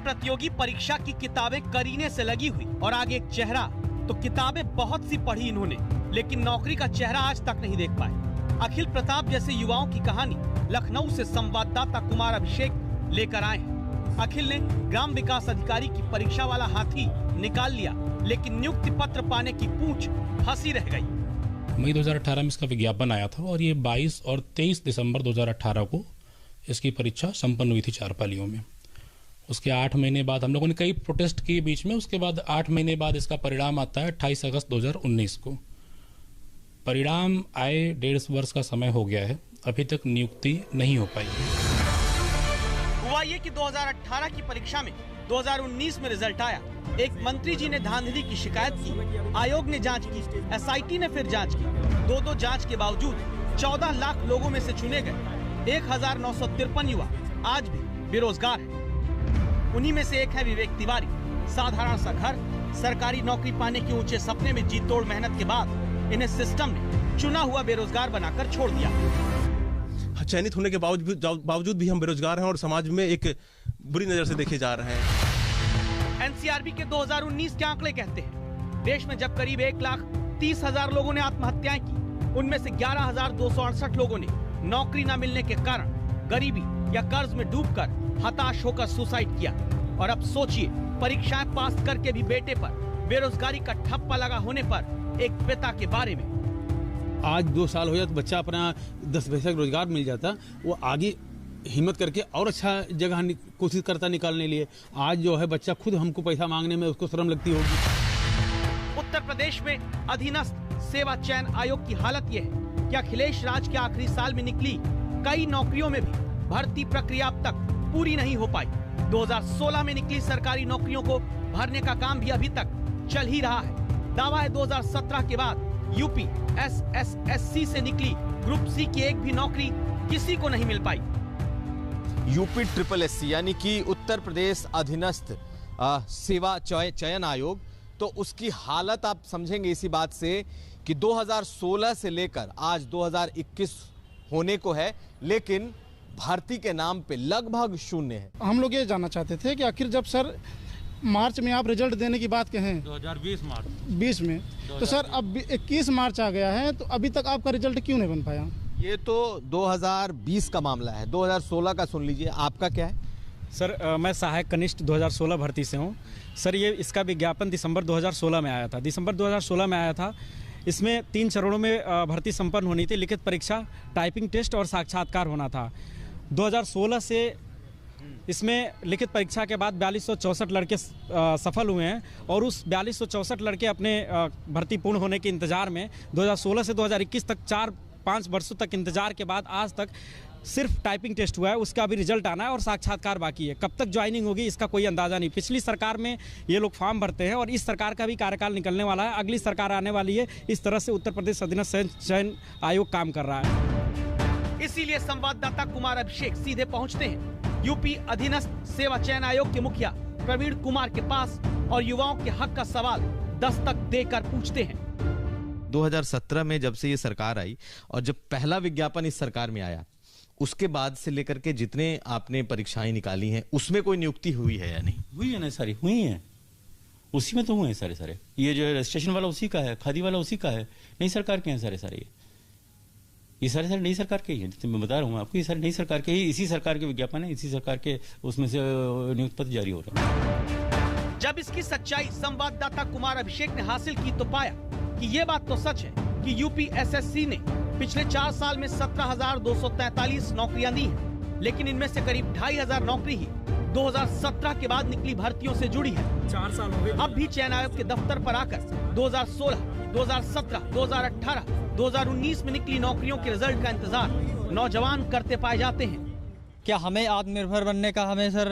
प्रतियोगी परीक्षा की किताबें करीने से लगी हुई और आगे एक चेहरा। तो किताबें बहुत सी पढ़ी इन्होंने, लेकिन नौकरी का चेहरा आज तक नहीं देख पाए। अखिल प्रताप जैसे युवाओं की कहानी लखनऊ से संवाददाता कुमार अभिषेक लेकर आए हैं। अखिल ने ग्राम विकास अधिकारी की परीक्षा वाला हाथी निकाल लिया, लेकिन नियुक्ति पत्र पाने की पूंछ फंसी रह गई। मई 2018 में इसका विज्ञापन आया था और ये 22 और 23 दिसंबर 2018 को इसकी परीक्षा संपन्न हुई थी 4 पालियों में। उसके 8 महीने बाद हम लोगों ने कई प्रोटेस्ट किए बीच में। उसके बाद 8 महीने बाद इसका परिणाम आता है 28 अगस्त 2019 को। परिणाम आए 1.5 वर्ष का समय हो गया है, अभी तक नियुक्ति नहीं हो पाई। हुआ ये कि 2018 की परीक्षा में 2019 में रिजल्ट आया। एक मंत्री जी ने धांधली की शिकायत की, आयोग ने जांच की, एसआईटी ने फिर जांच की। 2 जांच के बावजूद 14 लाख लोगों में से चुने गए 1953 युवा आज भी बेरोजगार हैं। उन्हीं में से एक है विवेक तिवारी। साधारण सा घर, सरकारी नौकरी पाने के ऊंचे सपने में जी तोड़ मेहनत के बाद इन्हें सिस्टम ने चुना हुआ बेरोजगार बनाकर छोड़ दिया। चयनित होने के बावजूद भी हम बेरोजगार हैं और समाज में एक बुरी नजर से देखे जा रहे हैं। एनसीआरबी के 2019 के आंकड़े कहते हैं देश में जब करीब 1,30,000 लोगों ने आत्महत्याएं की, उनमें से 11,268 लोगों ने नौकरी न मिलने के कारण गरीबी या कर्ज में डूबकर हताश होकर सुसाइड किया। और अब सोचिए, परीक्षाएं पास करके भी बेटे पर बेरोजगारी का ठप्पा लगा होने पर एक पिता के बारे में। आज 2 साल हो जाए तो बच्चा अपना 10 पैसे का रोजगार मिल जाता, वो आगे हिम्मत करके और अच्छा जगह कोशिश करता निकालने के लिए। आज जो है बच्चा खुद हमको पैसा मांगने में उसको शर्म लगती होगी। उत्तर प्रदेश में अधीनस्थ सेवा चयन आयोग की हालत यह है कि अखिलेश राज के आखिरी साल में निकली कई नौकरियों में भी भर्ती प्रक्रिया अब तक पूरी नहीं हो पाई। 2016 में निकली सरकारी नौकरियों को भरने का काम भी अभी तक चल ही रहा है। दावा है 2017 के बाद यूपी SSSC से निकली ग्रुप सी की एक भी नौकरी किसी को नहीं मिल पाई। यूपी SSSC यानी कि उत्तर प्रदेश अधीनस्थ सेवा चयन आयोग, तो उसकी हालत आप समझेंगे इसी बात से कि 2016 से लेकर आज 2021 होने को है, लेकिन भर्ती के नाम पे लगभग शून्य है। हम लोग ये जानना चाहते थे कि आखिर जब सर मार्च में आप रिजल्ट देने की बात कहें 2020 में, तो सर अब 21 मार्च आ गया है, तो अभी तक आपका रिजल्ट क्यों नहीं बन पाया? ये तो 2020 का मामला है, 2016 का सुन लीजिए। आपका क्या है? सर मैं सहायक कनिष्ठ 2016 भर्ती से हूँ। सर ये इसका विज्ञापन दिसंबर 2016 में आया था। दिसंबर 2016 में आया था। इसमें 3 चरणों में भर्ती संपन्न होनी थी। लिखित परीक्षा, टाइपिंग टेस्ट और साक्षात्कार होना था। 2016 से इसमें लिखित परीक्षा के बाद 4264 लड़के सफल हुए हैं और उस 4264 लड़के अपने भर्ती पूर्ण होने के इंतजार में 2016 से 2021 तक 4-5 वर्षों तक इंतजार के बाद आज तक सिर्फ टाइपिंग टेस्ट हुआ है। उसका अभी रिजल्ट आना है और साक्षात्कार बाकी है। कब तक ज्वाइनिंग होगी इसका कोई अंदाजा नहीं। पिछली सरकार में ये लोग फॉर्म भरते हैं और इस सरकार का भी कार्यकाल निकलने वाला है। अगली सरकार आने वाली है। इस तरह से उत्तर प्रदेश अधीनस्थ चयन आयोग काम कर रहा है। इसीलिए संवाददाता कुमार अभिषेक सीधे पहुंचते हैं यूपी अधीनस्थ सेवा चयन आयोग के मुखिया प्रवीण कुमार के पास और युवाओं के हक का सवाल दस्तक देकर पूछते हैं। 2017 में जब से ये सरकार आई और जब पहला विज्ञापन इस सरकार में आया, उसके बाद से लेकर के जितने आपने परीक्षाएं निकाली हैं, उसमें कोई नियुक्ति हुई है या नहीं? हुई है ना, सारी हुई है। उसी में तो हुए हैं सारे। ये जो रजिस्ट्रेशन वाला उसी का है, खादी वाला उसी का है। नई सरकार के हैं सारे। ये सारे नई सरकार के ही हैं। मैं बता रहा हूँ आपको, ये सारे नई सरकार के ही, इसी सरकार के विज्ञापन है, इसी सरकार के उसमें से नियुक्ति पत्र जारी हो रहा है। जब इसकी सच्चाई संवाददाता कुमार अभिषेक ने हासिल की तो पाया कि ये बात तो सच है कि यूपी SSC ने पिछले 4 साल में 17,243 नौकरियां दी हैं, लेकिन इनमें से करीब 2,500 नौकरी ही 2017 के बाद निकली भर्तियों से जुड़ी है। 4 साल हो गए। अब भी चयन आयोग के दफ्तर पर आकर 2016, 2017, 2018, 2019 में निकली नौकरियों के रिजल्ट का इंतजार नौजवान करते पाए जाते हैं। क्या हमें आत्मनिर्भर बनने का हमें सर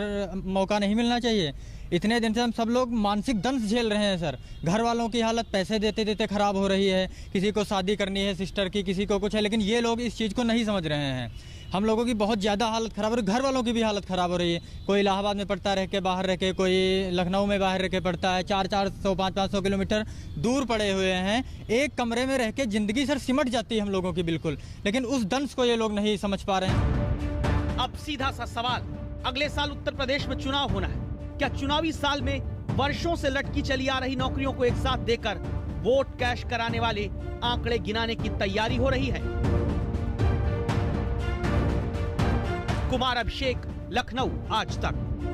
मौका नहीं मिलना चाहिए? इतने दिन से हम सब लोग मानसिक दंश झेल रहे हैं सर। घर वालों की हालत पैसे देते देते खराब हो रही है। किसी को शादी करनी है सिस्टर की, किसी को कुछ है, लेकिन ये लोग इस चीज़ को नहीं समझ रहे हैं। हम लोगों की बहुत ज़्यादा हालत ख़राब हो रही है, घर वालों की भी हालत ख़राब हो रही है। कोई इलाहाबाद में पढ़ता रह के बाहर रह के, कोई लखनऊ में बाहर रह के पढ़ता है। 400-400, 500-500 किलोमीटर दूर पड़े हुए हैं। एक कमरे में रह के ज़िंदगी सर सिमट जाती है हम लोगों की बिल्कुल, लेकिन उस दंश को ये लोग नहीं समझ पा रहे हैं। अब सीधा सा सवाल, अगले साल उत्तर प्रदेश में चुनाव होना है। क्या चुनावी साल में वर्षों से लटकी चली आ रही नौकरियों को एक साथ देकर वोट कैश कराने वाले आंकड़े गिनाने की तैयारी हो रही है? कुमार अभिषेक, लखनऊ, आज तक।